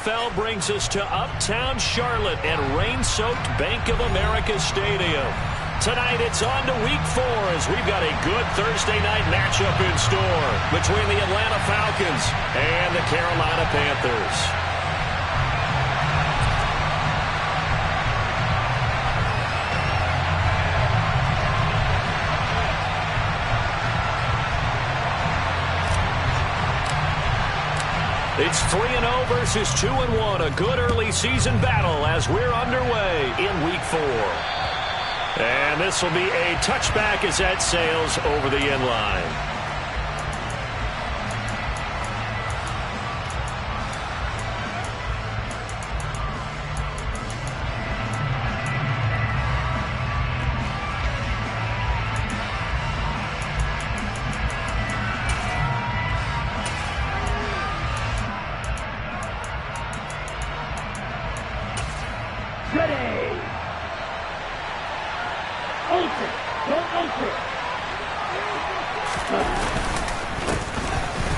NFL brings us to Uptown Charlotte at rain-soaked Bank of America Stadium. Tonight it's on to Week 4 as we've got a good Thursday night matchup in store between the Atlanta Falcons and the Carolina Panthers. It's 3-0 versus 2-1, a good early season battle as we're underway in Week 4. And this will be a touchback as that sails over the end line.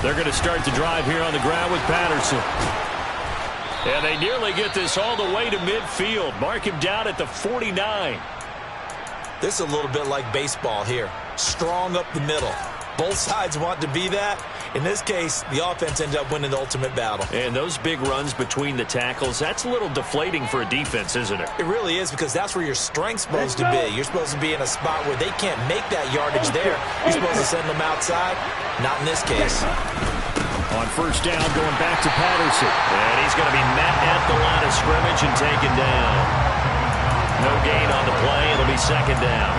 They're going to start the drive here on the ground with Patterson. And they nearly get this all the way to midfield. Mark him down at the 49. This is a little bit like baseball here. Strong up the middle. Both sides want to be that. In this case, the offense ended up winning the ultimate battle. And those big runs between the tackles, that's a little deflating for a defense, isn't it? It really is, because that's where your strength's supposed to be. You're supposed to be in a spot where they can't make that yardage there. You're supposed to send them outside. Not in this case. On first down, going back to Patterson. And he's going to be met at the line of scrimmage and taken down. No gain on the play. It'll be second down.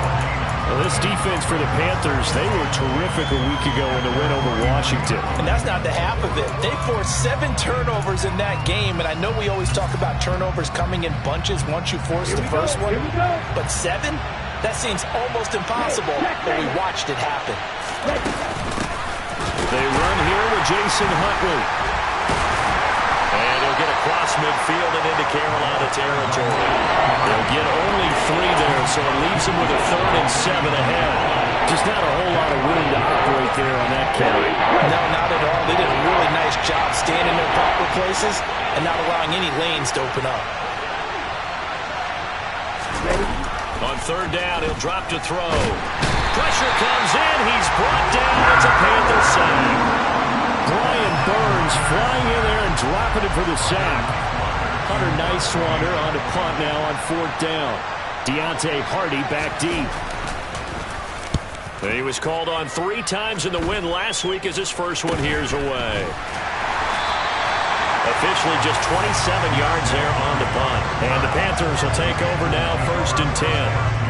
Well, this defense for the Panthers, they were terrific a week ago in the win over Washington. And that's not the half of it. They forced 7 turnovers in that game, and I know we always talk about turnovers coming in bunches once you force the first one. But 7? That seems almost impossible, but we watched it happen. They run here with Jason Huntley. And he'll get across midfield and into Carolina territory. They'll get only 3 there, so it leaves them with a 3rd and 7 ahead. Just not a whole lot of room to operate there on that carry. No, not at all. They did a really nice job staying in their proper places and not allowing any lanes to open up. On 3rd down, he'll drop to throw. Pressure comes in. He's brought down. It's a Panther sack. Brian Burns flying in there and dropping it for the sack. Hunter Nighswander on to punt now on 4th down. Deontay Hardy back deep. He was called on 3 times in the win last week as his first one here's away. Officially just 27 yards there on the punt. And the Panthers will take over now 1st and 10.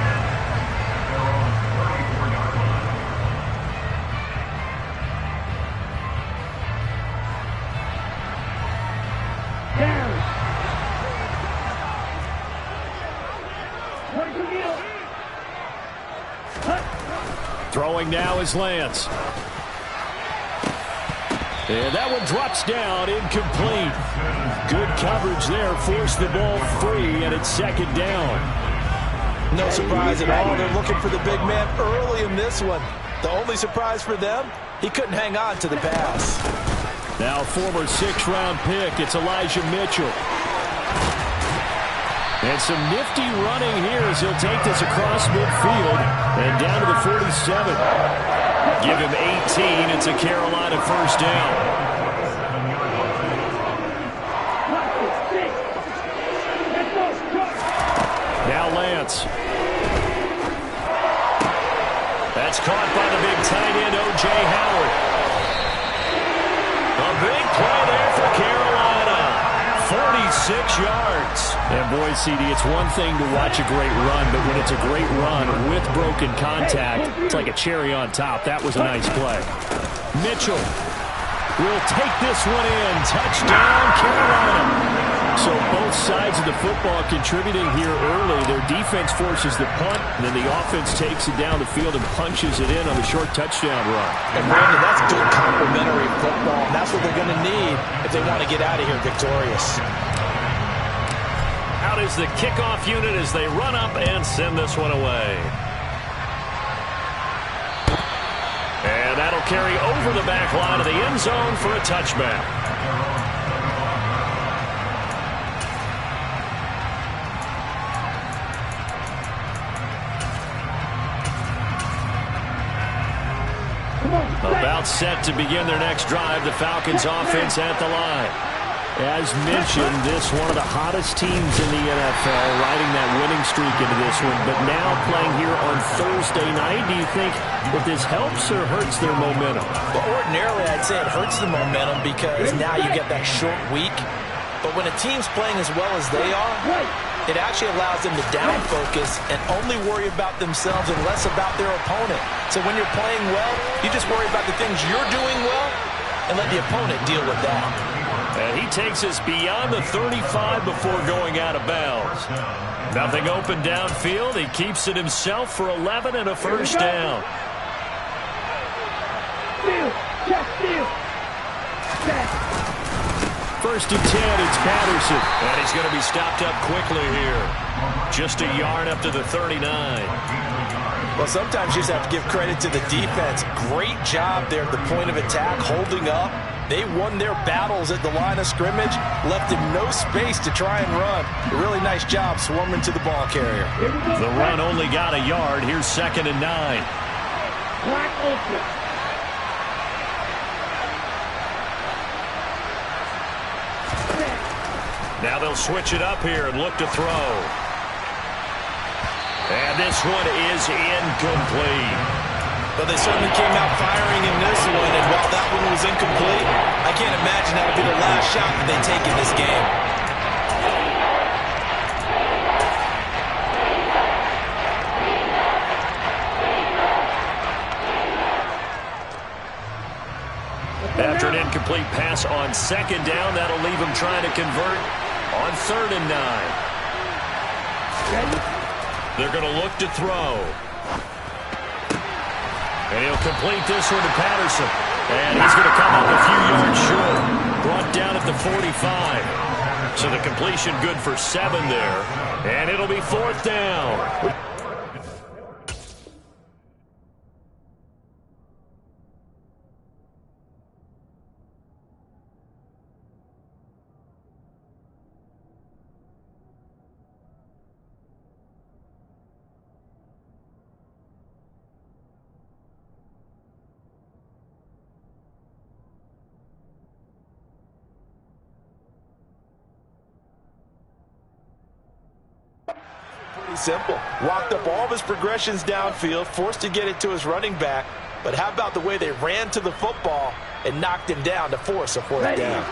Throwing now is Lance. And that one drops down, incomplete. Good coverage there, forced the ball free, and it's 2nd down. No surprise at all. They're looking for the big man early in this one. The only surprise for them, he couldn't hang on to the pass. Now former 6th-round pick, it's Elijah Mitchell. And some nifty running here as he'll take this across midfield and down to the 47. Give him 18. It's a Carolina 1st down. Now Lance. That's caught by the big tight end, O.J. Howard. A big play there for Carolina. 46 yards. And boy, CD, it's one thing to watch a great run, but when it's a great run with broken contact, it's like a cherry on top. That was a nice play. Mitchell will take this one in. Touchdown, Carolina. So both sides of the football contributing here early. Their defense forces the punt, and then the offense takes it down the field and punches it in on the short touchdown run. And Brandon, that's good complementary football. And that's what they're going to need if they want to get out of here victorious. Out is the kickoff unit as they run up and send this one away. And that'll carry over the back line of the end zone for a touchback. timeout set to begin their next drive. The Falcons offense at the line. As mentioned, this one of the hottest teams in the NFL, riding that winning streak into this one, but now playing here on Thursday night. Do you think that this helps or hurts their momentum? Well, ordinarily, I'd say it hurts the momentum because now you get that short week. But when a team's playing as well as they are, it actually allows them to down focus and only worry about themselves and less about their opponent. So when you're playing well, you just worry about the things you're doing well and let the opponent deal with that. And he takes us beyond the 35 before going out of bounds. Nothing open downfield. He keeps it himself for 11 and a first down. First and 10, it's Patterson. And he's going to be stopped up quickly here. Just a yard up to the 39. Well, sometimes you just have to give credit to the defense. Great job there at the point of attack, holding up. They won their battles at the line of scrimmage, left him no space to try and run. A really nice job swarming to the ball carrier. The run only got a yard. Here's 2nd and 9. Now they'll switch it up here and look to throw. And this one is incomplete. But they certainly came out firing in this one, and while that one was incomplete, I can't imagine that would be the last shot that they take in this game. After an incomplete pass on 2nd down, that'll leave him trying to convert on 3rd and 9. They're going to look to throw. And he'll complete this one to Patterson. And he's going to come up a few yards short. Brought down at the 45. So the completion good for 7 there. And it'll be 4th down. Simple. Walked up all of his progressions downfield, forced to get it to his running back. But how about the way they ran to the football and knocked him down to force a 4th down?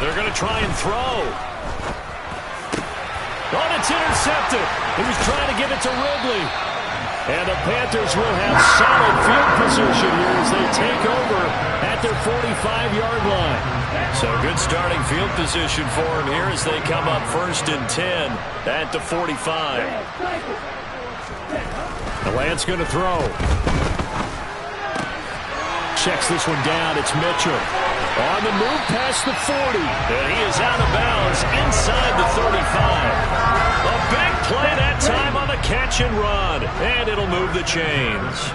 They're going to try and throw. Oh, it's intercepted. He was trying to give it to Ridley. And the Panthers will have solid field position here as they take over at their 45-yard line. So good starting field position for him here as they come up 1st and 10 at the 45. The Lance going to throw. Checks this one down. It's Mitchell. On the move past the 40. And he is out of bounds inside the 35. A big play that time on the catch and run. And it'll move the chains.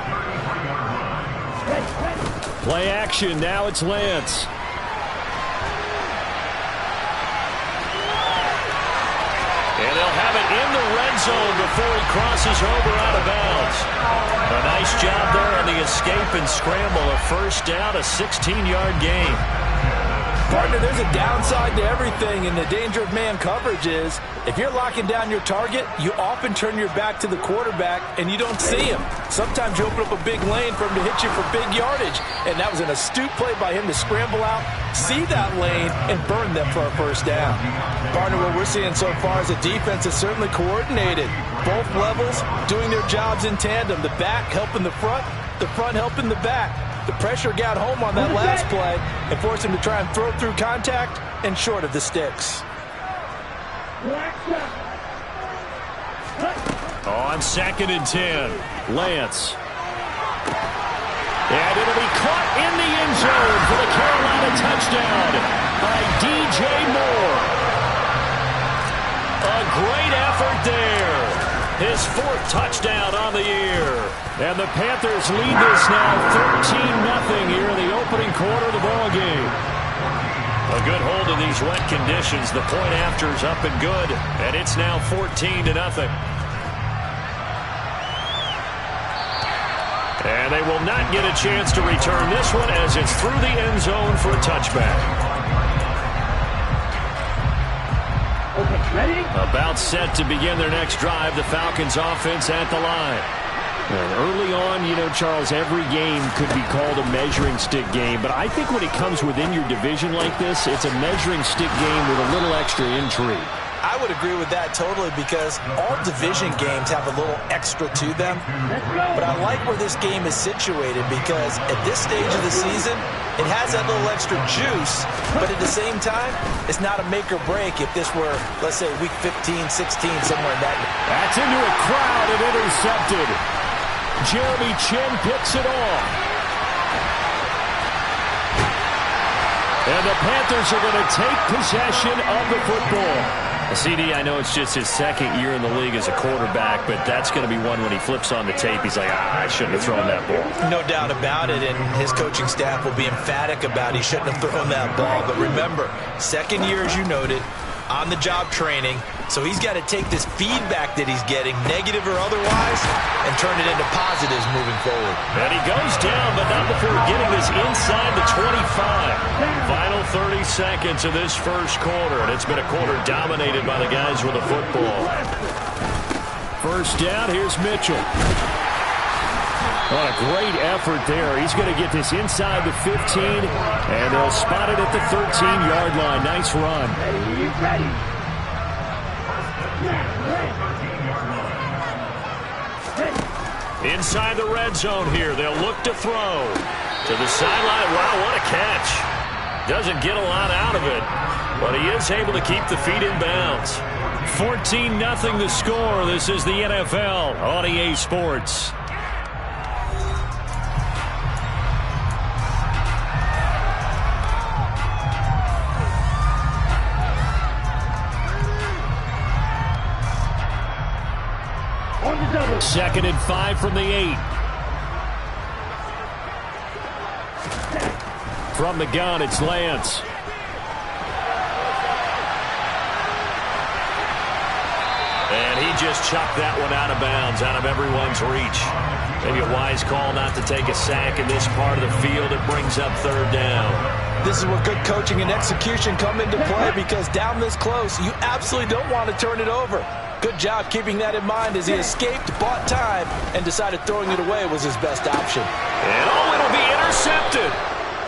Play action. Now it's Lance. And they'll have it in the red zone before he crosses over out of bounds. A nice job there on the escape and scramble. A first down, a 16-yard gain. Partner, there's a downside to everything, and the danger of man coverage is if you're locking down your target, you often turn your back to the quarterback and you don't see him. Sometimes you open up a big lane for him to hit you for big yardage, and that was an astute play by him to scramble out, see that lane, and burn them for a first down. Partner, what we're seeing so far is a defense that's certainly coordinated. Both levels doing their jobs in tandem. The back helping the front helping the back. The pressure got home on that last play and forced him to try and throw through contact and short of the sticks. On 2nd and 10, Lance. And it'll be caught in the end zone for the Carolina touchdown by DJ Moore. A great effort there. His 4th touchdown on the year. And the Panthers lead this now 13-0 here in the opening quarter of the ball game. A good hold of these wet conditions. The point after is up and good, and it's now 14-0. And they will not get a chance to return this one as it's through the end zone for a touchback. Okay, ready? About set to begin their next drive, the Falcons offense at the line. And early on, you know, Charles, every game could be called a measuring stick game. But I think when it comes within your division like this, it's a measuring stick game with a little extra intrigue. I would agree with that totally because all division games have a little extra to them. But I like where this game is situated because at this stage of the season, it has that little extra juice. But at the same time, it's not a make or break if this were, let's say, week 15, 16, somewhere in that. That's into a crowd and intercepted. Jeremy Chinn picks it off. And the Panthers are going to take possession of the football. CD, I know it's just his second year in the league as a quarterback, but that's going to be one when he flips on the tape. He's like, I shouldn't have thrown that ball. No doubt about it, and his coaching staff will be emphatic about he shouldn't have thrown that ball. But remember, second year, as you noted, on-the-job training, so he's got to take this feedback that he's getting, negative or otherwise, and turn it into positives moving forward. And he goes down, but not before getting this inside the 25. Final 30 seconds of this first quarter, and it's been a quarter dominated by the guys with the football. First down, here's Mitchell. What a great effort there. He's going to get this inside the 15, and they'll spot it at the 13-yard line. Nice run. Inside the red zone here. They'll look to throw. To the sideline. Wow, what a catch. Doesn't get a lot out of it, but he is able to keep the feet in bounds. 14-0 the score. This is the NFL on EA Sports. Second and 5 from the 8. From the gun, it's Lance. And he just chucked that one out of bounds, out of everyone's reach. Maybe a wise call not to take a sack in this part of the field. It brings up third down. This is where good coaching and execution come into play because down this close, you absolutely don't want to turn it over. Good job keeping that in mind as he escaped, bought time, and decided throwing it away was his best option. And it'll be intercepted.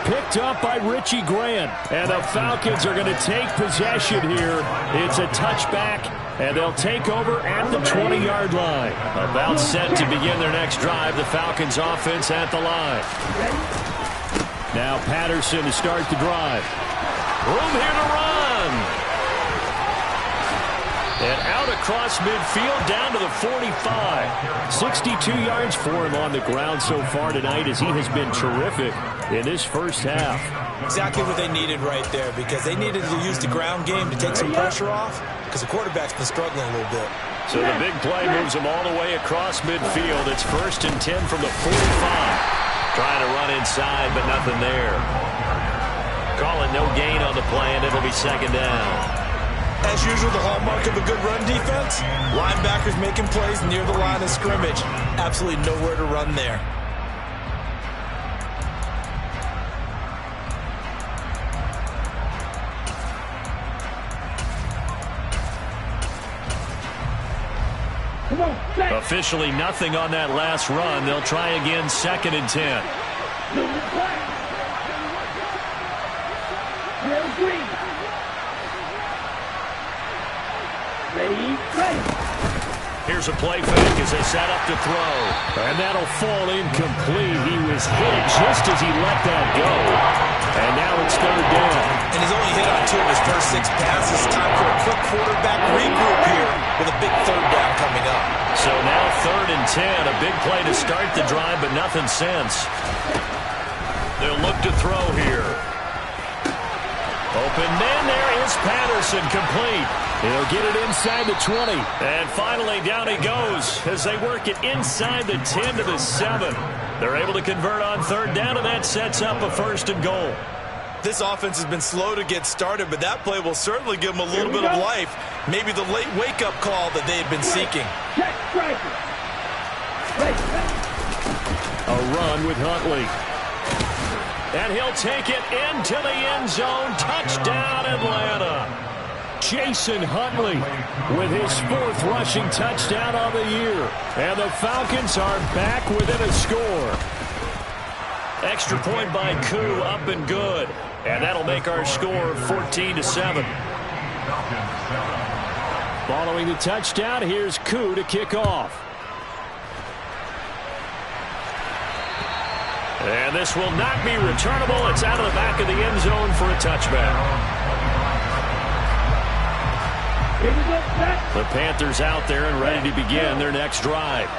Picked up by Richie Grant. And the Falcons are going to take possession here. It's a touchback, and they'll take over at the 20-yard line. About set to begin their next drive. The Falcons offense at the line. Now Patterson to start the drive. Room here to run. And out across midfield down to the 45. 62 yards for him on the ground so far tonight as he has been terrific in this first half. Exactly what they needed right there because they needed to use the ground game to take some pressure off because the quarterback's been struggling a little bit. So the big play moves him all the way across midfield. It's 1st and 10 from the 45. Trying to run inside, but nothing there. Calling no gain on the play, and it'll be second down. As usual, the hallmark of a good run defense, linebackers making plays near the line of scrimmage. Absolutely nowhere to run there. Officially nothing on that last run. They'll try again, 2nd and 10. Here's a play fake as they set up to throw. And that'll fall incomplete. He was hit just as he let that go. And now it's third down. And he's only hit on 2 of his first 6 passes. Time for a quick quarterback regroup here with a big third down coming up. So now 3rd and 10. A big play to start the drive, but nothing since. They'll look to throw here. Open man, there is Patterson, complete. He'll get it inside the 20. And finally, down he goes as they work it inside the 10 to the 7. They're able to convert on third down, and that sets up a 1st and goal. This offense has been slow to get started, but that play will certainly give them a little bit of life. Maybe the late wake-up call that they had been seeking. A run with Huntley. And he'll take it into the end zone. Touchdown, Atlanta. Jason Huntley with his 4th rushing touchdown on the year. And the Falcons are back within a score. Extra point by Koo, up and good. And that'll make our score 14-7. Following the touchdown, here's Koo to kick off. And this will not be returnable. It's out of the back of the end zone for a touchback. The Panthers out there and ready to begin their next drive.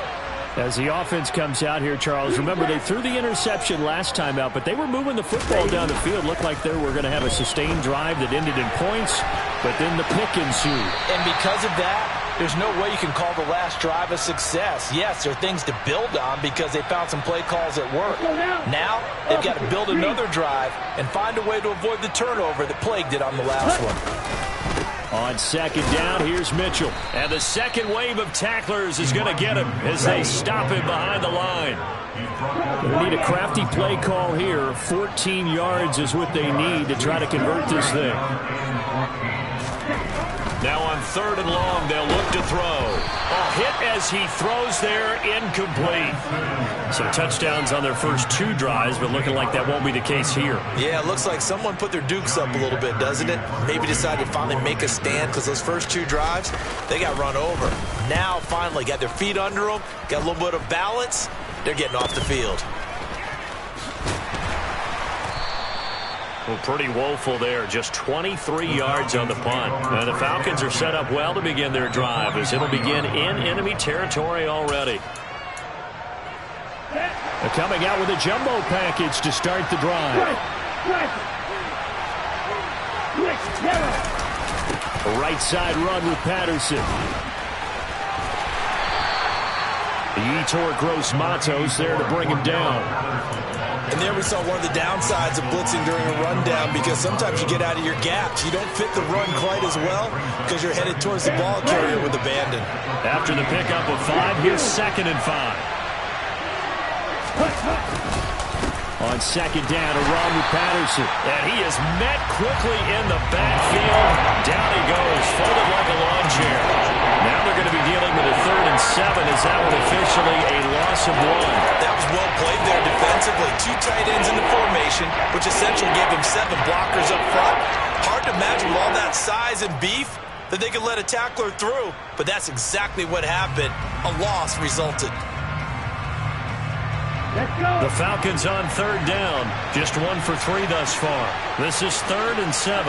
As the offense comes out here, Charles, remember they threw the interception last time out, but they were moving the football down the field. Looked like they were going to have a sustained drive that ended in points, but then the pick ensued. And because of that, there's no way you can call the last drive a success. Yes, there are things to build on because they found some play calls that work. Now, they've got to build another drive and find a way to avoid the turnover that plagued it on the last one. On second down, here's Mitchell. And the second wave of tacklers is going to get him as they stop him behind the line. They need a crafty play call here. 14 yards is what they need to try to convert this thing. Now on 3rd and long, they'll look to throw. A hit as he throws there, incomplete. Some touchdowns on their first 2 drives, but looking like that won't be the case here. Yeah, it looks like someone put their dukes up a little bit, doesn't it? Maybe decided to finally make a stand because those first 2 drives, they got run over. Now, finally, got their feet under them, got a little bit of balance. They're getting off the field. Well, pretty woeful there. Just 23 yards on the punt. And the Falcons are set up well to begin their drive as it'll begin in enemy territory already. They're coming out with a jumbo package to start the drive. A right side run with Patterson. Yetur Gross-Matos there to bring him down. And there we saw one of the downsides of blitzing during a rundown because sometimes you get out of your gaps. You don't fit the run quite as well because you're headed towards the ball carrier with abandon. After the pickup of 5, here's 2nd and 5. On second down, a run with Patterson. And he is met quickly in the backfield. Down he goes, folded like a lawn chair. Now they're going to be dealing with a 3rd and 7 as that one officially a loss of 1. That was well played there defensively. 2 tight ends in the formation, which essentially gave them 7 blockers up front. Hard to imagine with all that size and beef that they could let a tackler through, but that's exactly what happened. A loss resulted. The Falcons on 3rd down. Just 1 for 3 thus far. This is 3rd and 7.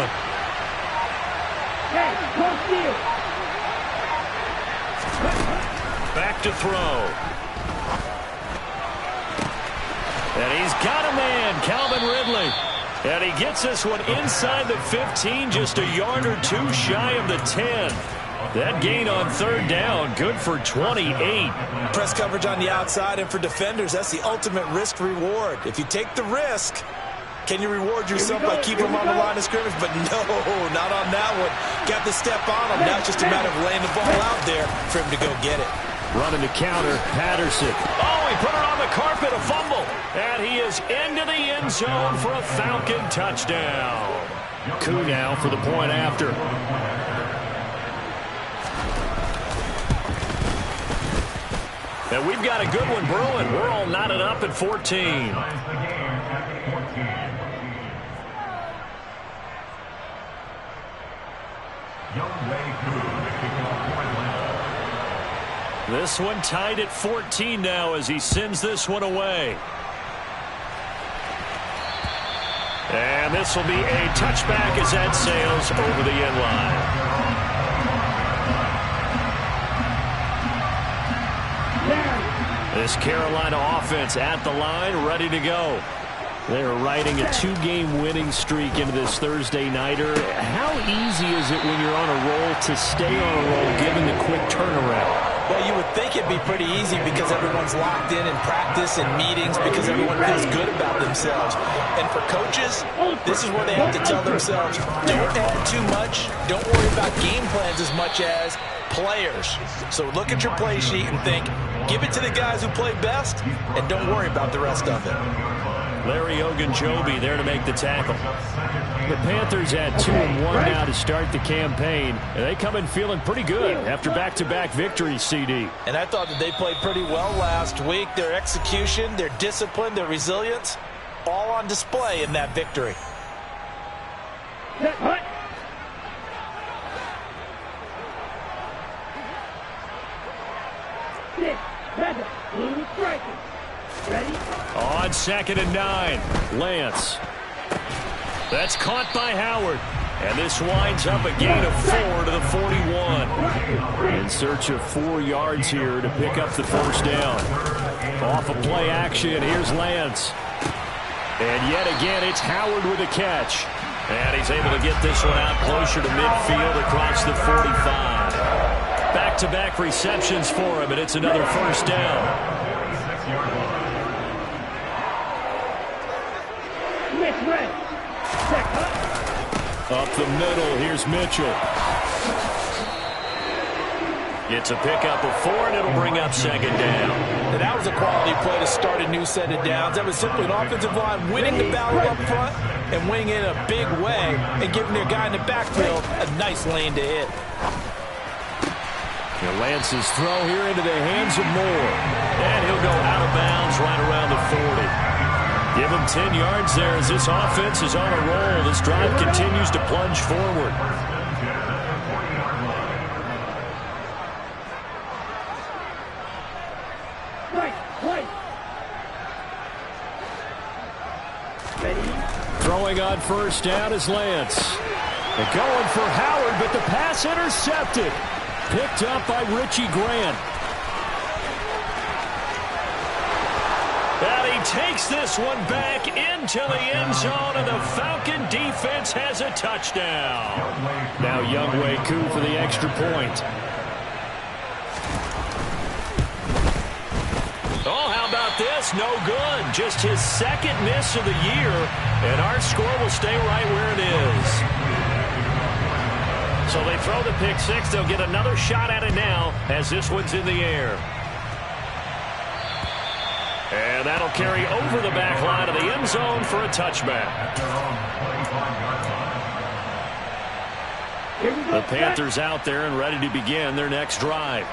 Back to throw. And he's got a man, Calvin Ridley. And he gets this one inside the 15, just a yard or 2 shy of the 10. That gain on 3rd down, good for 28. Press coverage on the outside, and for defenders, that's the ultimate risk-reward. If you take the risk, can you reward yourself by keeping them on the line of scrimmage? But no, not on that one. Got the step on him. Now it's just a matter of laying the ball out there for him to go get it. Running the counter, Patterson. Oh, he put it on the carpet, a fumble. And he is into the end zone for a Falcon touchdown. Koo now for the point after. And we've got a good one brewing. We're all knotted up at 14. This one tied at 14 now as he sends this one away. And this will be a touchback as that sails over the end line. This Carolina offense at the line, ready to go. They're riding a 2-game winning streak into this Thursday nighter. How easy is it when you're on a roll to stay on a roll given the quick turnaround? Well, you would think it'd be pretty easy because everyone's locked in practice and meetings because everyone feels good about themselves. And for coaches, this is where they have to tell themselves, don't add too much, don't worry about game plans as much as players. So look at your play sheet and think, give it to the guys who play best, and don't worry about the rest of it. Larry Ogunjobi there to make the tackle. The Panthers at 2-1 now to start the campaign. And they come in feeling pretty good after back-to-back victories, CD. And I thought that they played pretty well last week. Their execution, their discipline, their resilience, all on display in that victory. On 2nd and 9, Lance. That's caught by Howard. And this winds up a gain of 4 to the 41. In search of 4 yards here to pick up the first down. Off of play action, here's Lance. And yet again, it's Howard with a catch. And he's able to get this one out closer to midfield across the 45. Back-to-back receptions for him, and it's another first down. Up the middle, here's Mitchell. Gets a pickup of 4, and it'll bring up 2nd down. And that was a quality play to start a new set of downs. That was simply an offensive line winning the battle up front and winning it in a big way and giving their guy in the backfield a nice lane to hit. And Lance's throw here into the hands of Moore. And he'll go out of bounds right around the 40. Give him 10 yards there as this offense is on a roll. This drive continues to plunge forward. Throwing on first down is Lance. And going for Howard, but the pass intercepted. Picked up by Richie Grant. And he takes this one back into the end zone, and the Falcon defense has a touchdown. Now Younghoe Koo for the extra point. Oh, how about this? No good. Just his 2nd miss of the year, and our score will stay right where it is. So they throw the pick 6. They'll get another shot at it now as this one's in the air. And that'll carry over the back line of the end zone for a touchback. The Panthers out there and ready to begin their next drive.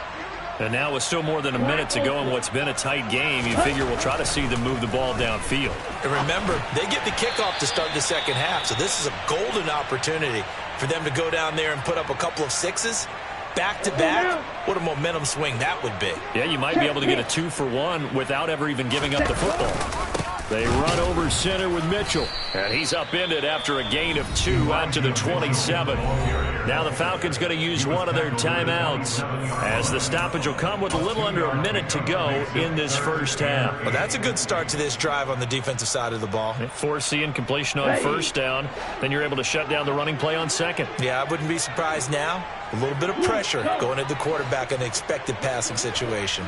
And now with still more than a minute to go in what's been a tight game, you figure we'll try to see them move the ball downfield. And remember, they get the kickoff to start the second half, so this is a golden opportunity for them to go down there and put up a couple of 6s. Back-to-back, what a momentum swing that would be. Yeah, you might be able to get a 2-for-1 without ever even giving up the football. They run over center with Mitchell. And he's upended after a gain of 2 out to the 27. Now the Falcons going to use one of their timeouts as the stoppage will come with a little under a minute to go in this first half. Well, that's a good start to this drive on the defensive side of the ball. Force the incompletion on first down. Then you're able to shut down the running play on 2nd. Yeah, I wouldn't be surprised now. A little bit of pressure going at the quarterback in an expected passing situation.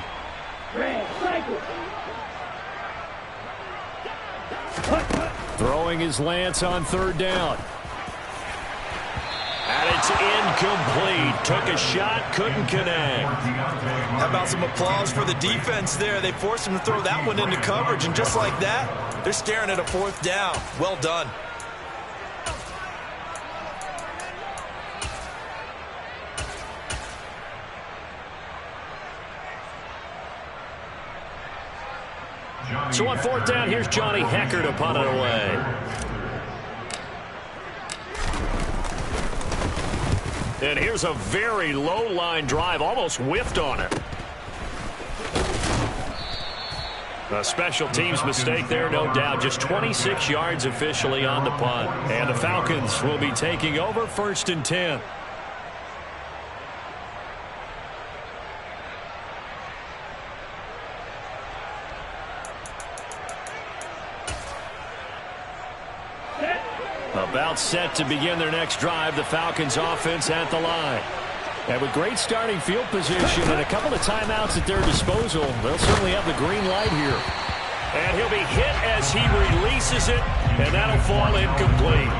Throwing his Lance on 3rd down. And it's incomplete. Took a shot, couldn't connect. How about some applause for the defense there? They forced him to throw that one into coverage, and just like that, they're staring at a 4th down. Well done. So on 4th down, here's Johnny Hekker to punt it away. And here's a very low-line drive, almost whiffed on it. A special teams mistake there, no doubt. Just 26 yards officially on the punt. And the Falcons will be taking over 1st and 10. About set to begin their next drive. The Falcons offense at the line. And with great starting field position and a couple of timeouts at their disposal, they'll certainly have the green light here. And he'll be hit as he releases it, and that'll fall incomplete.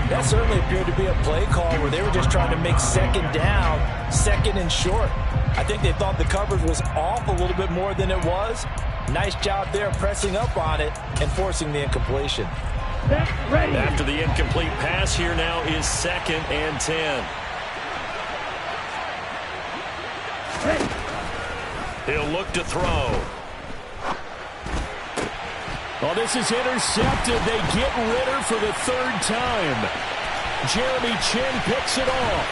That certainly appeared to be a play call where they were just trying to make second down, second and short. I think they thought the coverage was off a little bit more than it was. Nice job there pressing up on it and forcing the incompletion. Ready. After the incomplete pass, here now is 2nd and 10. Ready. He'll look to throw. Oh, this is intercepted. They get Ritter for the 3rd time. Jeremy Chinn picks it off.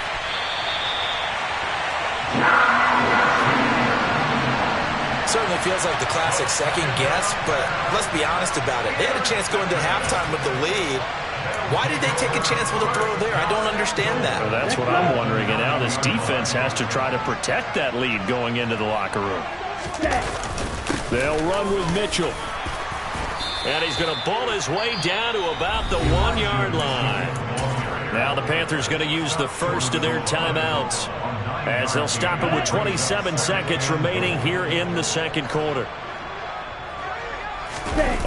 Certainly feels like the classic second guess, but let's be honest about it. They had a chance going to halftime with the lead. Why did they take a chance with a throw there? I don't understand that. Well, that's what I'm wondering. And now this defense has to try to protect that lead going into the locker room. They'll run with Mitchell. And he's going to bull his way down to about the 1-yard line. Now the Panthers going to use the first of their timeouts as they'll stop it with 27 seconds remaining here in the second quarter.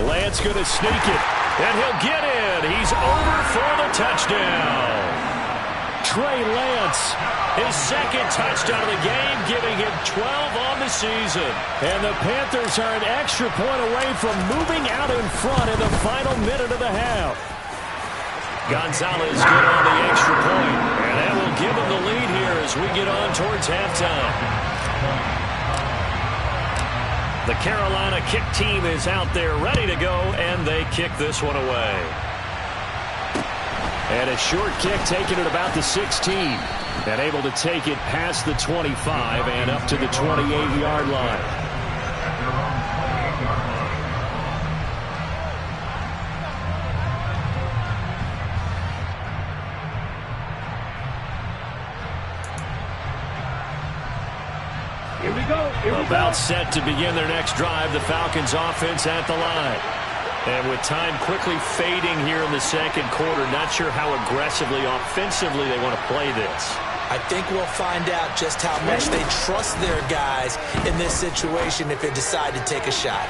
Lance going to sneak it. And he'll get in. He's over for the touchdown. Trey Lance. His 2nd touchdown of the game, giving him 12 on the season. And the Panthers are an extra point away from moving out in front in the final minute of the half. Gonzalez good on the extra point. And that will give him the lead here as we get on towards halftime. The Carolina kick team is out there ready to go, and they kick this one away. And a short kick taken at about the 16. And able to take it past the 25 and up to the 28-yard line. Here we go. About set to begin their next drive, the Falcons offense at the line. And with time quickly fading here in the second quarter, not sure how aggressively, offensively they want to play this. I think we'll find out just how much they trust their guys in this situation if they decide to take a shot.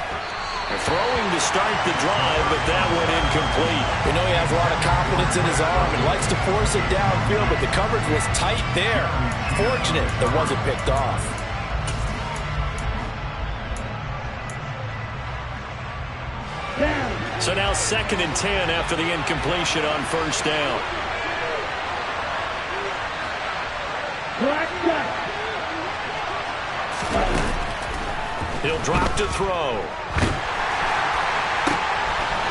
They're throwing to start the drive, but that went incomplete. We know he has a lot of confidence in his arm and likes to force it downfield, but the coverage was tight there. Fortunate that wasn't picked off. So now 2nd and 10 after the incompletion on first down. He'll drop to throw.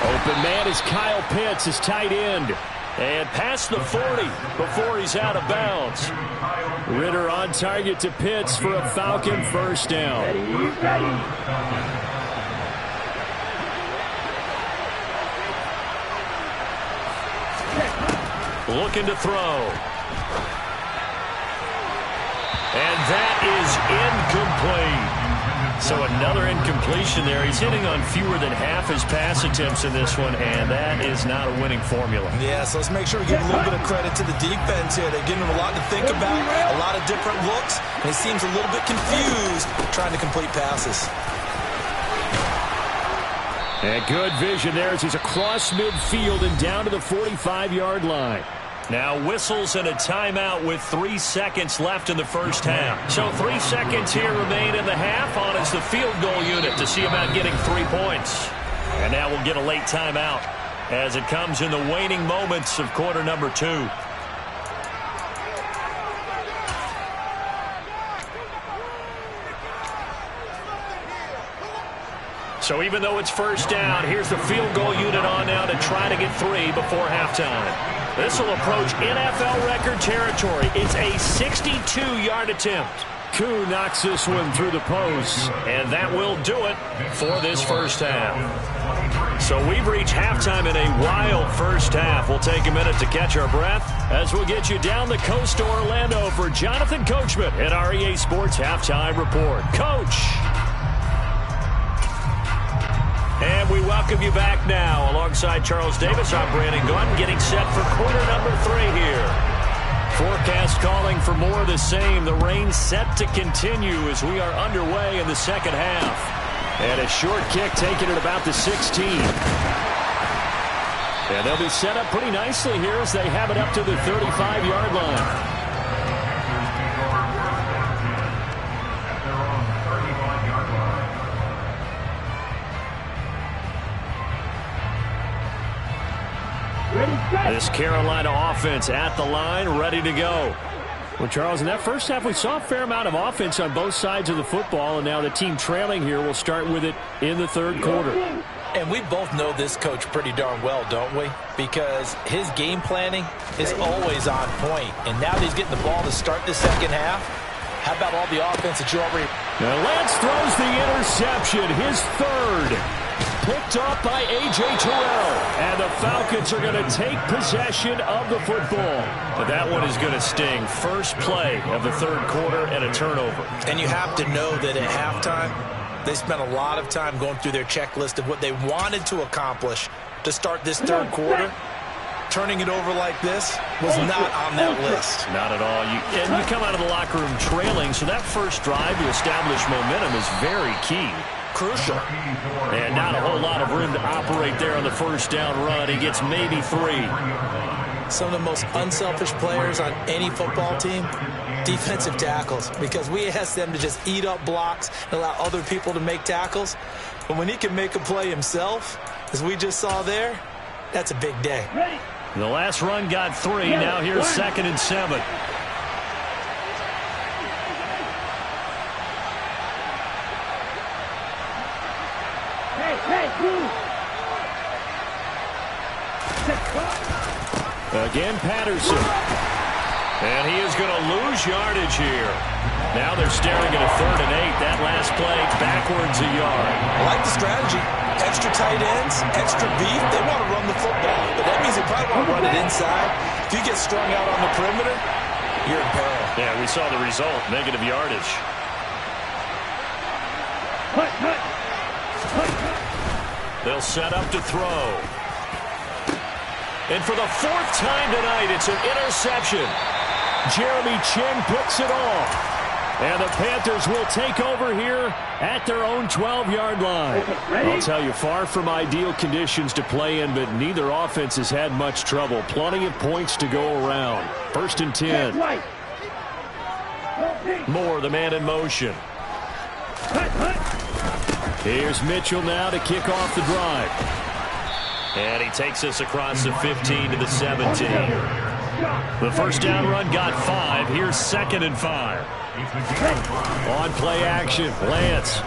Open man is Kyle Pitts, his tight end. And past the 40 before he's out of bounds. Ritter on target to Pitts for a Falcon first down. Ready. Looking to throw. And that is incomplete. So another incompletion there. He's hitting on fewer than half his pass attempts in this one, and that is not a winning formula. Yeah, so let's make sure we give a little bit of credit to the defense here. They're giving him a lot to think about, a lot of different looks, and he seems a little bit confused trying to complete passes. And good vision there as he's across midfield and down to the 45-yard line. Now whistles and a timeout with 3 seconds left in the first half. So 3 seconds here remain in the half on as the field goal unit to see about getting 3 points. And now we'll get a late timeout as it comes in the waning moments of quarter number 2. So even though it's first down, here's the field goal unit on now to try to get 3 before halftime. This will approach NFL record territory. It's a 62-yard attempt. Koo knocks this one through the post. And that will do it for this first half. So we've reached halftime in a wild first half. We'll take a minute to catch our breath as we'll get you down the coast to Orlando for Jonathan Coachman at our EA Sports Halftime Report. Coach! And we welcome you back now. Alongside Charles Davis, I'm Brandon Gaudin, getting set for quarter number 3 here. Forecast calling for more of the same. The rain set to continue as we are underway in the second half. And a short kick taken at about the 16. And they'll be set up pretty nicely here as they have it up to the 35-yard line. This Carolina offense at the line, ready to go. Well, Charles, in that first half, we saw a fair amount of offense on both sides of the football, and now the team trailing here will start with it in the third quarter. And we both know this coach pretty darn well, don't we? Because his game planning is always on point. And now that he's getting the ball to start the second half, how about all the offense that you already... Now Lance throws the interception, his third. Picked up by A.J. Terrell. And the Falcons are going to take possession of the football. But that one is going to sting. First play of the third quarter and a turnover. And you have to know that at halftime, they spent a lot of time going through their checklist of what they wanted to accomplish to start this third quarter. Turning it over like this was not on that list. Not at all. And you come out of the locker room trailing, so that first drive to establish momentum is very key. Crucial. And not a whole lot of room to operate there on the first down run. He gets maybe 3. Some of the most unselfish players on any football team, defensive tackles, because we ask them to just eat up blocks and allow other people to make tackles. But when he can make a play himself, as we just saw there, that's a big day. The last run got 3. Now here's 2nd and 7. Again, Patterson. And he is going to lose yardage here. Now they're staring at a 3rd and 8. That last play backwards a yard. I like the strategy. Extra tight ends, extra beef. They want to run the football, but that means they probably want to run it inside. If you get strung out on the perimeter, you're in peril. Yeah, we saw the result. Negative yardage. They'll set up to throw. And for the 4th time tonight, it's an interception. Jeremy Chinn picks it off. And the Panthers will take over here at their own 12-yard line. I'll tell you, far from ideal conditions to play in, but neither offense has had much trouble. Plenty of points to go around. 1st and 10. Moore, the man in motion. Here's Mitchell now to kick off the drive. And he takes us across the 15 to the 17. The first down run got 5. Here's 2nd and 5. On play action, Lance.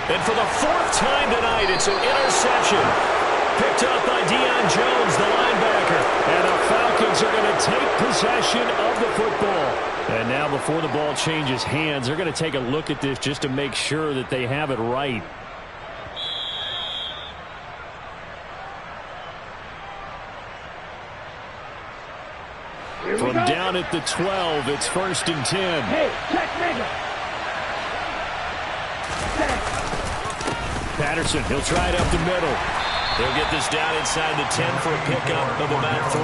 And for the 4th time tonight, it's an interception. Picked up by Deion Jones, the linebacker. And the Falcons are going to take possession of the football. And now before the ball changes hands, they're going to take a look at this just to make sure that they have it right. From down at the 12, it's 1st and 10. Patterson, he'll try it up the middle. They'll get this down inside the 10 for a pickup of about 3.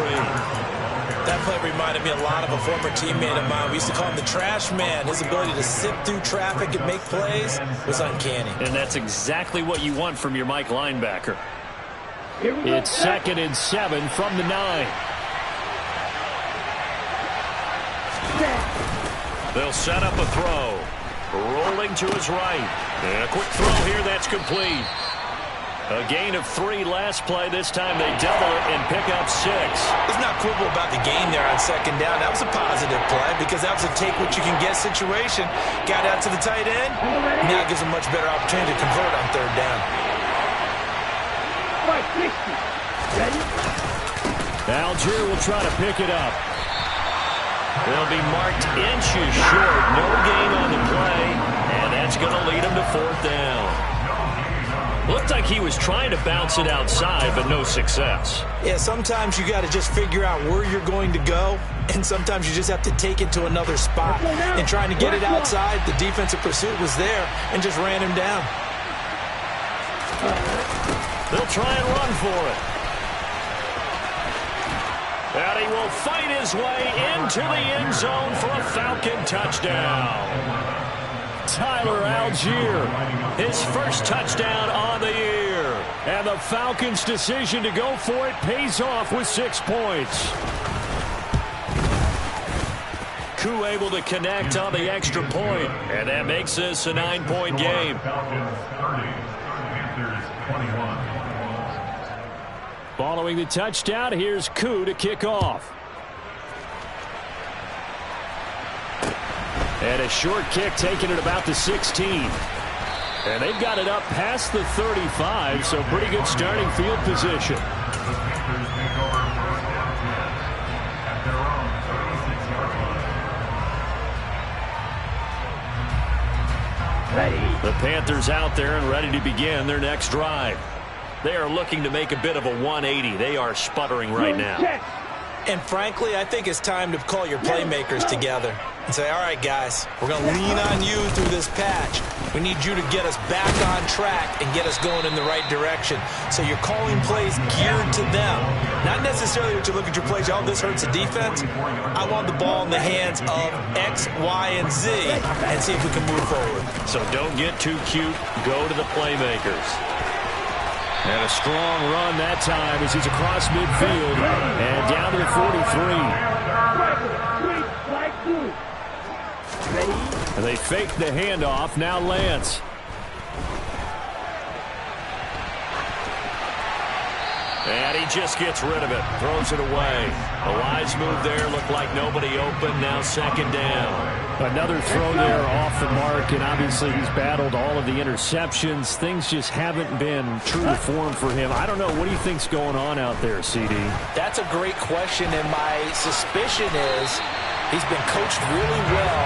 That play reminded me a lot of a former teammate of mine. We used to call him the trash man. His ability to sift through traffic and make plays was uncanny. And that's exactly what you want from your Mike linebacker. It's 2nd and 7 from the 9. They'll set up a throw. Rolling to his right. And a quick throw here, that's complete. A gain of 3 last play. This time they double it and pick up 6. Let's not quibble about the gain there on 2nd down. That was a positive play because that was a take-what-you-can-get situation. Got out to the tight end. Now it gives a much better opportunity to convert on 3rd down. Algier will try to pick it up. They'll be marked inches short. No gain on the play, and that's going to lead them to 4th down. Looked like he was trying to bounce it outside, but no success. Yeah, sometimes you got to just figure out where you're going to go, and sometimes you just have to take it to another spot. And trying to get it outside, the defensive pursuit was there and just ran him down. They'll try and run for it. And he will fight his way into the end zone for a Falcon touchdown. Tyler Algier, his first touchdown on the year. And the Falcons' decision to go for it pays off with 6 points. Koo able to connect on the extra point, and that makes this a 9-point game. Following the touchdown, here's Koo to kick off. And a short kick taken at about the 16. And they've got it up past the 35, so pretty good starting field position. The Panthers out there and ready to begin their next drive. They are looking to make a bit of a 180. They are sputtering right now. And frankly, I think it's time to call your playmakers together and say, all right, guys, we're going to lean on you through this patch. We need you to get us back on track and get us going in the right direction. So you're calling plays geared to them. Not necessarily that you look at your plays, oh, this hurts the defense. I want the ball in the hands of X, Y, and Z and see if we can move forward. So don't get too cute. Go to the playmakers. And a strong run that time as he's across midfield and down to the 43. And they fake the handoff. Now Lance. And he just gets rid of it. Throws it away. A wise move there. Looked like nobody open. Now second down. Another throw there off the mark, and obviously he's battled all of the interceptions. Things just haven't been true to form for him. I don't know. What do you think's going on out there, CD? That's a great question, and my suspicion is he's been coached really well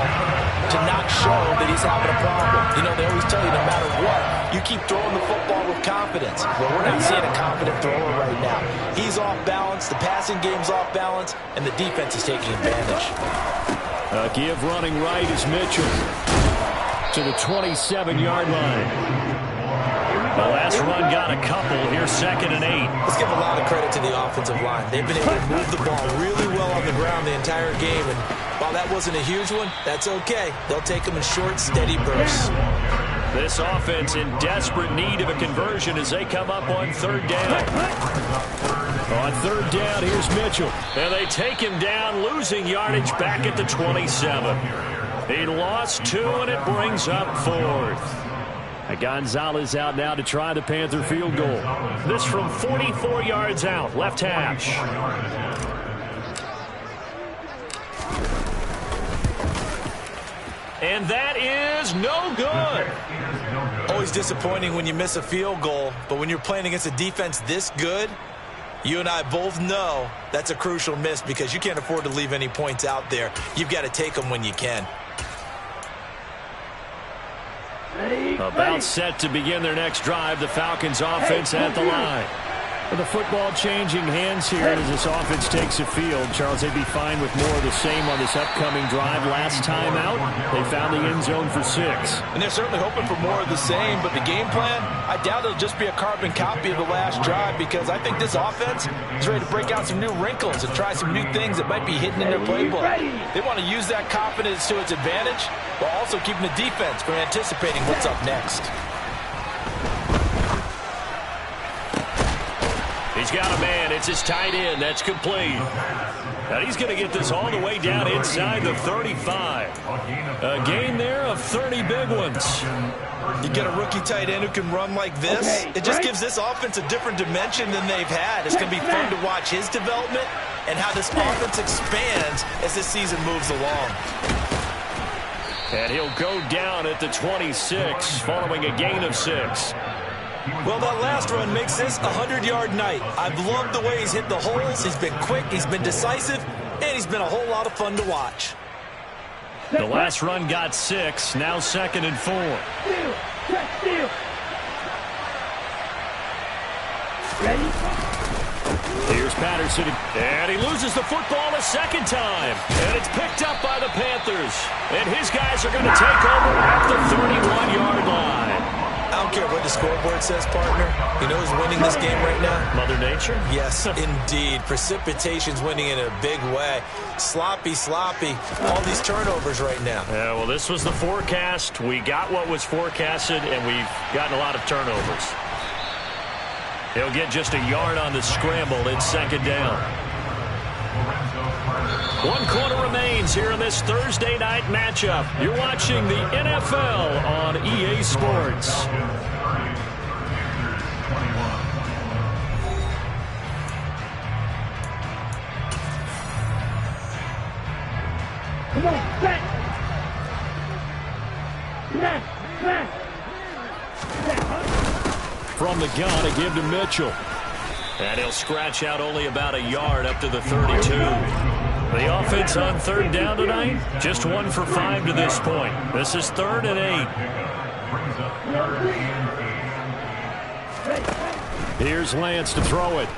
to not show that he's having a problem. You know, they always tell you no matter what, you keep throwing the football with confidence. Well, we're not seeing a confident thrower right now. He's off balance, the passing game's off balance, and the defense is taking advantage. A give running right is Mitchell to the 27-yard line. The last run got a couple. Here's 2nd and 8. Let's give a lot of credit to the offensive line. They've been able to move the ball really well on the ground the entire game. And while that wasn't a huge one, that's okay. They'll take them in short, steady bursts. This offense in desperate need of a conversion as they come up on 3rd down. On 3rd down, here's Mitchell. And they take him down, losing yardage back at the 27. He lost 2, and it brings up 4th. Gonzalez out now to try the Panther field goal. This from 44 yards out, left hash. And that is no good. Always disappointing when you miss a field goal, but when you're playing against a defense this good, you and I both know that's a crucial miss because you can't afford to leave any points out there. You've got to take them when you can. About set to begin their next drive, the Falcons offense at the line. With the football changing hands here as this offense takes the field. Charles, they'd be fine with more of the same on this upcoming drive. Last time out, they found the end zone for 6. And they're certainly hoping for more of the same, but the game plan, I doubt it'll just be a carbon copy of the last drive because I think this offense is ready to break out some new wrinkles and try some new things that might be hidden in their playbook. They want to use that confidence to its advantage while also keeping the defense from anticipating what's up next. He's got a man. It's his tight end. That's complete. And he's going to get this all the way down inside the 35. A gain there of 30 big ones. You get a rookie tight end who can run like this. It just gives this offense a different dimension than they've had. It's going to be fun to watch his development and how this offense expands as this season moves along. And he'll go down at the 26 following a gain of 6. Well, that last run makes this a 100-yard night. I've loved the way he's hit the holes. He's been quick, he's been decisive, and he's been a whole lot of fun to watch. The last run got 6, now 2nd and 4. Ready? Here's Patterson, and he loses the football a second time. And it's picked up by the Panthers. And his guys are going to take over at the 31-yard line. I'm don't care what the scoreboard says, partner. You know who's winning this game right now? Mother Nature? Yes, indeed. Precipitation's winning in a big way. Sloppy. All these turnovers right now. Yeah, well, this was the forecast. We got what was forecasted, and we've gotten a lot of turnovers. He'll get just a yard on the scramble. It's second down. 1 quarter remains here in this Thursday night matchup. You're watching the NFL on EA Sports. Come on, back. Back. From the gun, a give to Mitchell. And he'll scratch out only about a yard up to the 32. The offense on third down tonight, just 1 for 5 to this point. This is 3rd and 8. Here's Lance to throw it.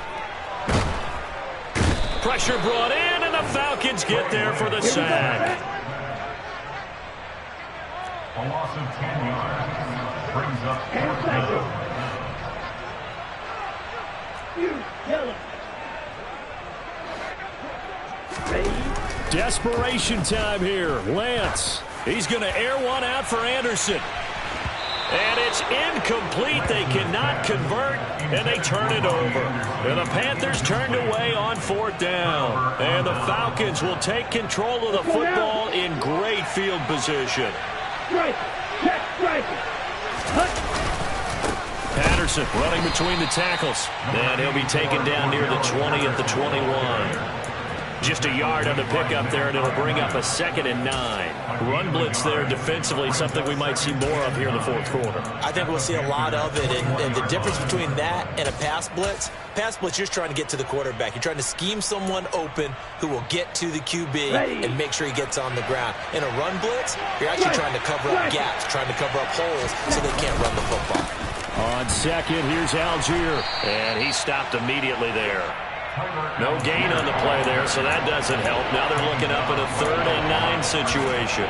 Pressure brought in, and the Falcons get there for the sack. A loss of 10 yards brings up 4th down. Desperation time here. Lance. He's going to air one out for Anderson. And it's incomplete. They cannot convert, and they turn it over. And the Panthers turned away on 4th down. And the Falcons will take control of the football in great field position. Patterson running between the tackles. And he'll be taken down near the 20 at the 21. Just a yard on the pickup there, and it'll bring up a 2nd and 9. Run blitz there defensively, something we might see more of here in the 4th quarter. I think we'll see a lot of it, and the difference between that and a pass blitz, you're just trying to get to the quarterback. You're trying to scheme someone open who will get to the QB and make sure he gets on the ground. In a run blitz, you're actually trying to cover up gaps, trying to cover up holes so they can't run the football. On second, here's Algier, and he stopped immediately there. No gain on the play there, so that doesn't help. Now they're looking up at a 3rd and 9 situation.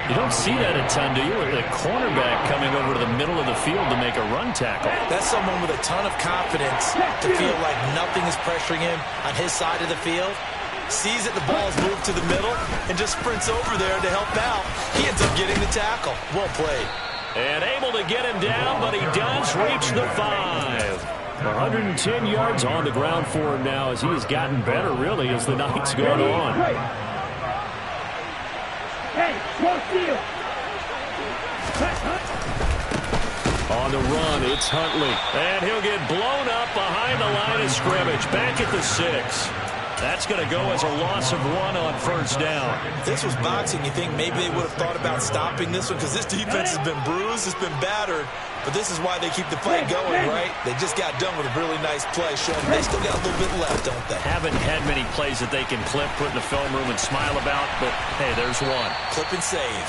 You don't see that a ton, do you? With a cornerback coming over to the middle of the field to make a run tackle. That's someone with a ton of confidence to feel like nothing is pressuring him on his side of the field. Sees that the ball's moved to the middle and just sprints over there to help out. He ends up getting the tackle. Well played. And able to get him down, but he does reach the 5. 110 yards on the ground for him now as he has gotten better, really, as the night's gone on. On the run, it's Huntley. And he'll get blown up behind the line of scrimmage. Back at the 6. That's going to go as a loss of 1 on 1st down. If this was boxing, you think maybe they would have thought about stopping this one because this defense has been bruised, it's been battered. But this is why they keep the fight going, right? They just got done with a really nice play, showing they still got a little bit left, don't they? Haven't had many plays that they can clip, put in the film room, and smile about, but hey, there's one. Clip and save.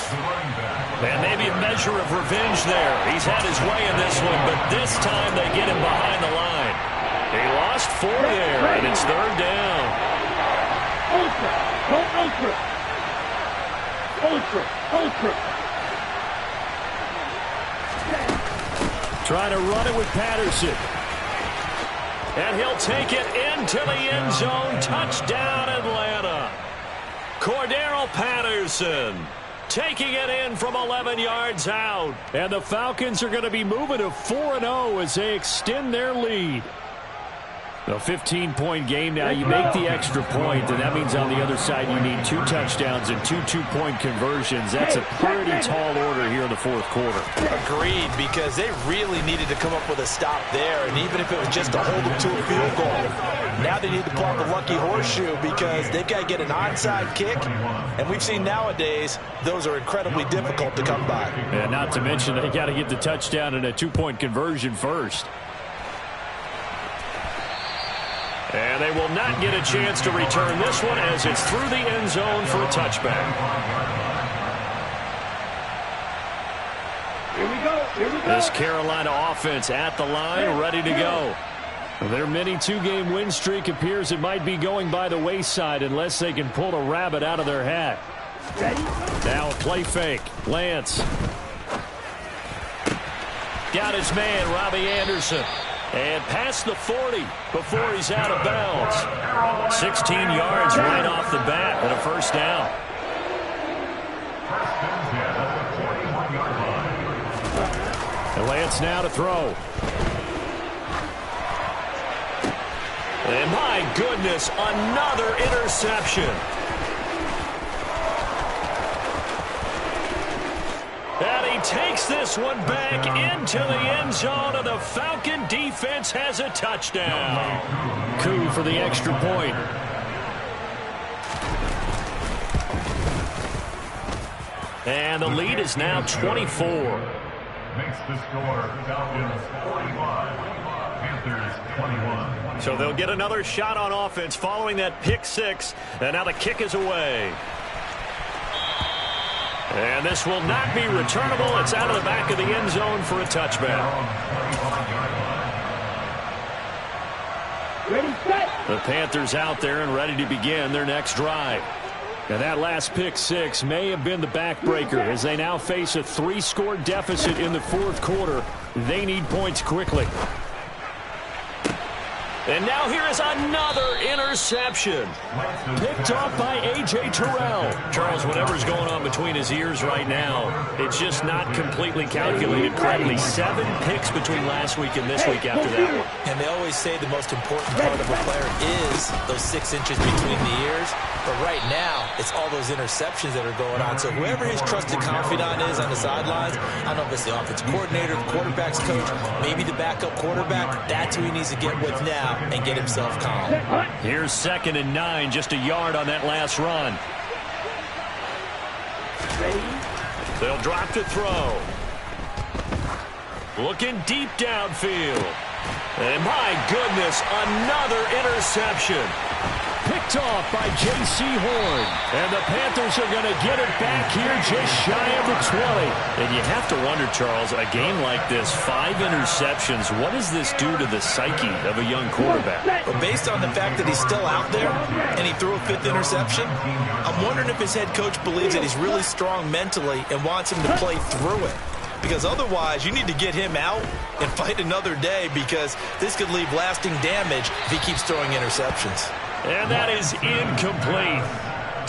And maybe a measure of revenge there. He's had his way in this one, but this time they get him behind the line. He lost 4 there, and it's 3rd down. Ultra. Trying to run it with Patterson. And he'll take it into the end zone. Touchdown, Atlanta. Cordero Patterson taking it in from 11 yards out. And the Falcons are going to be moving to 4-0 as they extend their lead. A 15-point game now. You make the extra point, and that means on the other side you need 2 touchdowns and 2 two-point conversions. That's a pretty tall order here in the 4th quarter. Agreed, because they really needed to come up with a stop there, and even if it was just to hold them to a field goal, now they need to pull out the lucky horseshoe because they've got to get an onside kick, and we've seen nowadays those are incredibly difficult to come by. And not to mention they got to get the touchdown and a 2-point conversion first. And they will not get a chance to return this one as it's through the end zone for a touchback. Here we go. This Carolina offense at the line, ready to go. Their mini 2-game win streak appears it might be going by the wayside unless they can pull a rabbit out of their hat. Now a play fake. Lance. Got his man, Robbie Anderson. And past the 40 before he's out of bounds. 16 yards right off the bat and a first down. And Lance now to throw. And my goodness, another interception. And he takes this one back into the end zone, and the Falcon defense has a touchdown. Coup for the extra point. And the lead is now 24. Makes the score Falcons 45, Panthers 21. So they'll get another shot on offense following that pick six, and now the kick is away. And this will not be returnable. It's out of the back of the end zone for a touchback. Ready, set. The Panthers out there and ready to begin their next drive. And that last pick six may have been the backbreaker as they now face a 3-score deficit in the fourth quarter. They need points quickly. And now here is another interception. Picked off by A.J. Terrell. Charles, whatever's going on between his ears right now, it's just not completely calculated correctly. 7 picks between last week and this week after that one. And they always say the most important part of a player is those 6 inches between the ears. But right now, it's all those interceptions that are going on. So whoever his trusted confidant is on the sidelines, I don't know if it's the offensive coordinator, the quarterback's coach, maybe the backup quarterback, that's who he needs to get with now and get himself calm. Here's 2nd and 9, just a yard on that last run. They'll drop to throw. Looking deep downfield. And my goodness, another interception. Picked off by J.C. Horn. And the Panthers are going to get it back here just shy of the 20. And you have to wonder, Charles, a game like this, 5 interceptions, what does this do to the psyche of a young quarterback? But based on the fact that he's still out there and he threw a 5th interception, I'm wondering if his head coach believes that he's really strong mentally and wants him to play through it. Because otherwise, you need to get him out and fight another day, because this could leave lasting damage if he keeps throwing interceptions. And that is incomplete.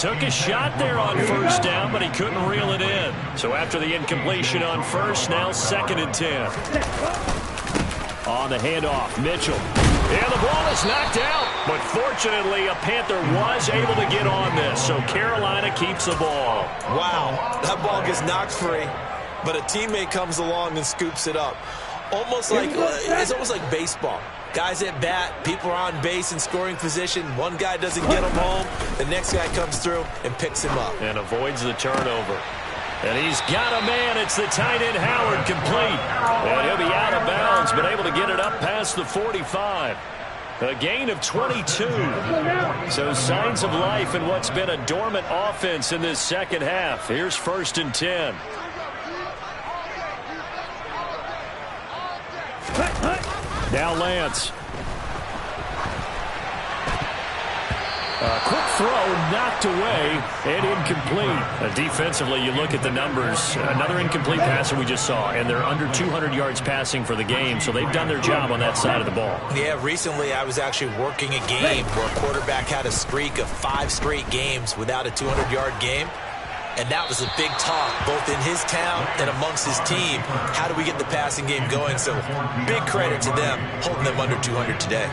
Took a shot there on first down, but he couldn't reel it in. So after the incompletion on first, now 2nd and 10. On the handoff, Mitchell. And the ball is knocked out. But fortunately, a Panther was able to get on this, so Carolina keeps the ball. Wow, that ball gets knocked free, but a teammate comes along and scoops it up. It's almost like baseball. Guys at bat, people are on base in scoring position. One guy doesn't get him home. The next guy comes through and picks him up. And avoids the turnover. And he's got a man. It's the tight end, Howard, complete. And he'll be out of bounds, but able to get it up past the 45. A gain of 22. So signs of life in what's been a dormant offense in this second half. Here's 1st and 10. Now Lance. A quick throw knocked away and incomplete. Defensively, you look at the numbers. Another incomplete passer we just saw, and they're under 200 yards passing for the game, so they've done their job on that side of the ball. Yeah, recently I was actually working a game where a quarterback had a streak of 5 straight games without a 200-yard game. And that was a big talk, both in his town and amongst his team. How do we get the passing game going? So big credit to them, holding them under 200 today.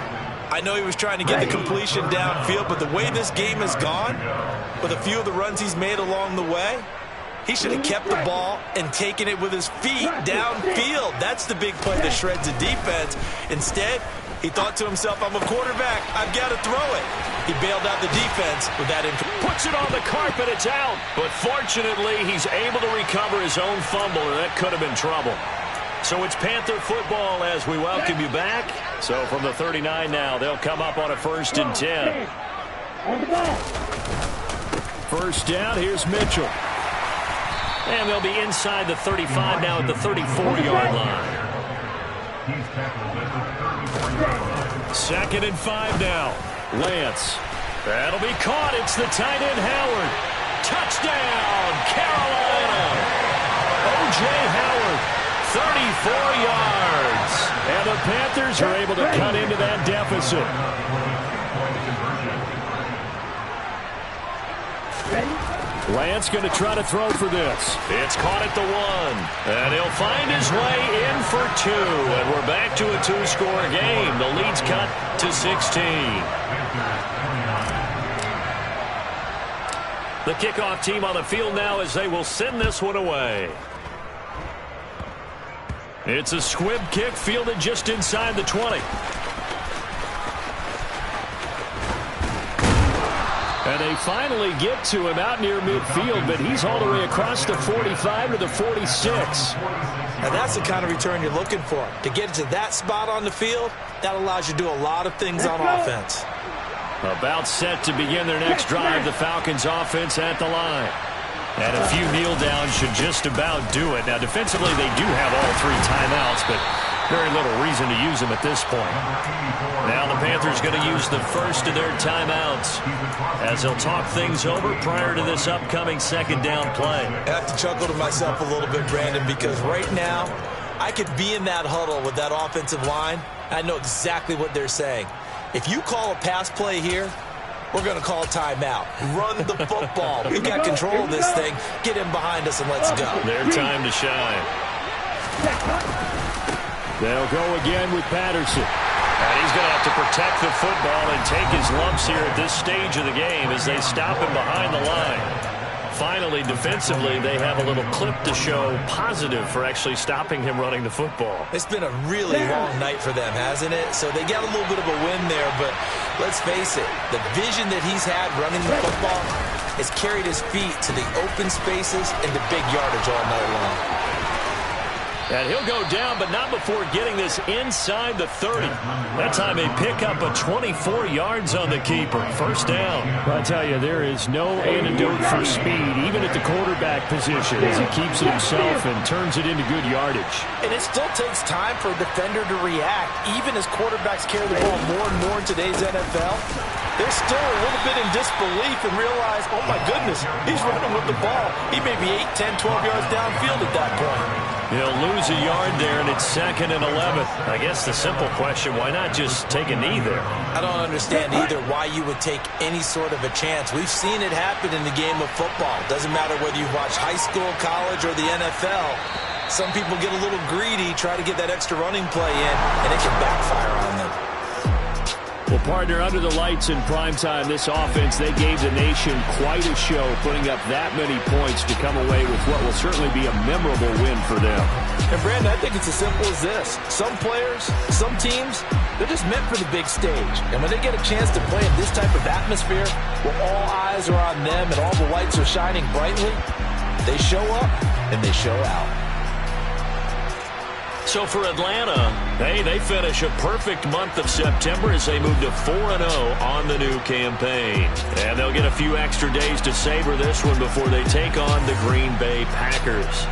I know he was trying to get the completion downfield, but the way this game has gone, with a few of the runs he's made along the way, he should have kept the ball and taken it with his feet downfield. That's the big play that shreds the defense. Instead, he thought to himself, I'm a quarterback, I've got to throw it. He bailed out the defense with that. Puts it on the carpet, it's out. But fortunately, he's able to recover his own fumble, and that could have been trouble. So it's Panther football as we welcome you back. So from the 39 now, they'll come up on a 1st and 10. On the ball. First down, here's Mitchell. And they'll be inside the 35 now at the 34-yard line. He's tackled at the 34-yard line. 2nd and 5 now. Lance. That'll be caught. It's the tight end, Howard. Touchdown, Carolina. O.J. Howard, 34 yards. Panthers are able to cut into that deficit. Lance going to try to throw for this. It's caught at the 1. And he'll find his way in for 2. And we're back to a 2-score game. The lead's cut to 16. The kickoff team on the field now as they will send this one away. It's a squib kick fielded just inside the 20. And they finally get to him out near midfield, but he's all the way across the 45 to the 46. And that's the kind of return you're looking for. To get to that spot on the field, that allows you to do a lot of things on offense. About set to begin their next drive, the Falcons offense at the line. And a few kneel downs should just about do it. Now, defensively, they do have all 3 timeouts, but very little reason to use them at this point. Now the Panthers going to use the first of their timeouts as they'll talk things over prior to this upcoming second down play. I have to chuckle to myself a little bit, Brandon, because right now I could be in that huddle with that offensive line. I know exactly what they're saying. If you call a pass play here, we're going to call a timeout. Run the football. We've got control of this thing. Get him behind us and let's go. Their time to shine. They'll go again with Patterson. And he's going to have to protect the football and take his lumps here at this stage of the game as they stop him behind the line. Finally, defensively, they have a little clip to show positive for actually stopping him running the football. It's been a really long night for them, hasn't it? So they got a little bit of a win there, but let's face it, the vision that he's had running the football has carried his feet to the open spaces and the big yardage all night long. And he'll go down, but not before getting this inside the 30. That time they pick up a 24 yards on the keeper. First down. I tell you, there is no antidote for speed, even at the quarterback position, as he keeps it himself and turns it into good yardage. And it still takes time for a defender to react, even as quarterbacks carry the ball more and more in today's NFL. They're still a little bit in disbelief and realize, oh my goodness, he's running with the ball. He may be 8, 10, 12 yards downfield at that point. He'll lose a yard there, and it's 2nd and 11. I guess the simple question, why not just take a knee there? I don't understand either why you would take any sort of a chance. We've seen it happen in the game of football. Doesn't matter whether you watch high school, college, or the NFL. Some people get a little greedy, try to get that extra running play in, and it can backfire on them. Well, partner, under the lights in primetime, this offense, they gave the nation quite a show, putting up that many points to come away with what will certainly be a memorable win for them. And, Brandon, I think it's as simple as this. Some players, some teams, they're just meant for the big stage. And when they get a chance to play in this type of atmosphere, where all eyes are on them and all the lights are shining brightly, they show up and they show out. So for Atlanta, hey, they finish a perfect month of September as they move to 4-0 on the new campaign. And they'll get a few extra days to savor this one before they take on the Green Bay Packers.